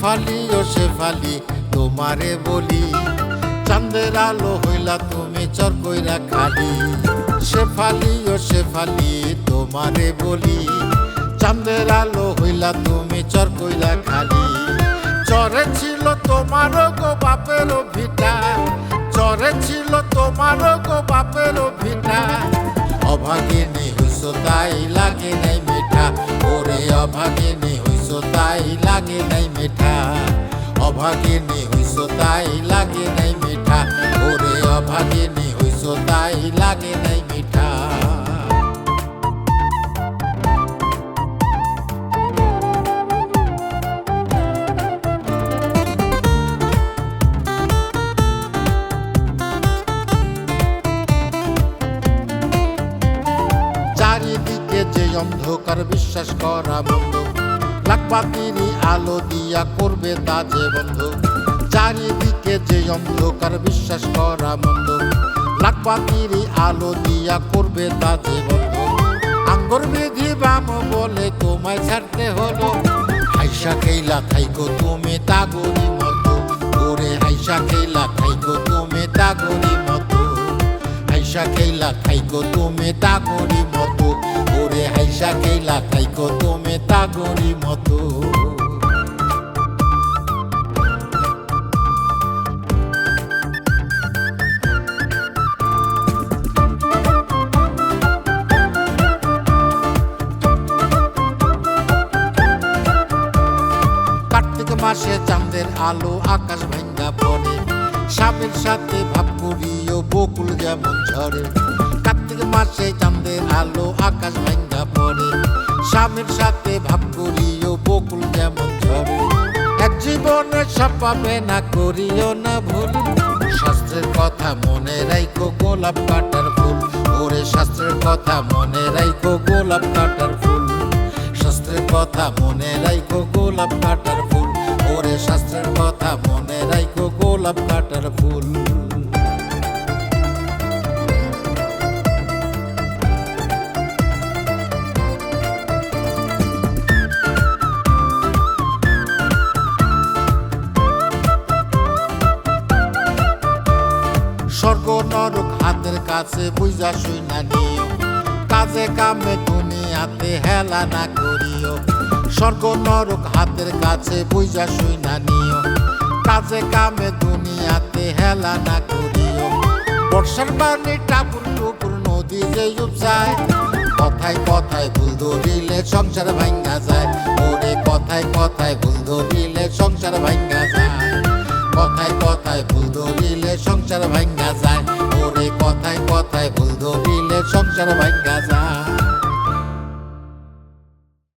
শেফালি ও শেফালি তোমারে বলি, চাঁদের আলো হইলা তুমি চর কইরা খালি। শেফালি ও শেফালি তোমারে বলি, চাঁদের আলো হইলা তুমি চর কইরা খালি। চরে ছিল তোমার গো বাপের ভিটা, চরে ছিল তোমার গো বাপের ভিটা। অভাগিনী হইছ তাই লাগে নাই মিঠা, ওরে অভাগিনী হইছ তাই লাগে নাই মিঠা। অভাগিনী হইছ তাই লাগে নাই মিঠা, ওরে অভাগিনী হইছ তাই লাগে নাই মিঠা। চারিদিকে যে অন্ধকার বিশ্বাস করা বন্ধ, লাখবাতিরই আলো দিয়া করবে তা যে বন্ধ। চারিদিকে যে অন্ধকার বিশ্বাস করা বন্ধ, লাখবাতিরই আলো দিয়া করবে তা যে বন্ধ। আঙ্গুর বিধি বাম বলে তোমায় ছাড়তে হলো, হাইসা খেলা থাইকো তুমি তাগরি মতো, ওরে হাইসা খেলা থাইকো তুমি তাগরি মতো। হাইসা খেলা খাইকো তুমি তাগরি মতো, ওরে হাইসা খেলা খাইকো তুমি তাগরি মতো। কার্তিক মাসে চাঁদের আলো আকাশ ভাঙ্গা পড়ে, স্বামীর সাথে ভাব করিও বকুল যেমন ঝরে। কার্তিক মাসে চাঁদের আলো আকাশ ভাঙ্গা পড়ে, স্বামীর সাথে ভাব করিও বকুল যেমন ঝরে। এক জীবনে সব পাবে না করিও না ভুল, শাস্ত্রের কথা মনে রাইখো গোলাপ কাটার ফুল, ওরে শাস্ত্রের কথা মনে রাইখো গোলাপ কাটার ফুল। শাস্ত্রের কথা মনে রাইখো গোলাপ কাটার ফুল, ওরে শাস্ত্রের কথা মনে রাইখো গোলাপ কাটার ফুল। স্বর্গ নরক হাতের কাছে বুঝা শুই না নিও, কাজে কামে দুনিয়াতে হেলা না করিও। স্বর্গ নরক হাতের কাছে বুঝা শুই না নিও, কাজে কামে দুনিয়াতে হেলা না করিও। বর্ষার পানি টাপুর টুপুর নদী যে উপসায়, কথায় কথায় ভুল ধরিলে সংসার ভাঙ্গা যায়, ওরে কথায় কথায় ভুল ধরিলে সংসার ভাঙ্গা যায়। কথায় কথায় ভুল ধরিলে সংসার ভাঙ্গা যায়, ওরে কথায় কথায় ভুল ধরিলে সংসার ভাঙ্গা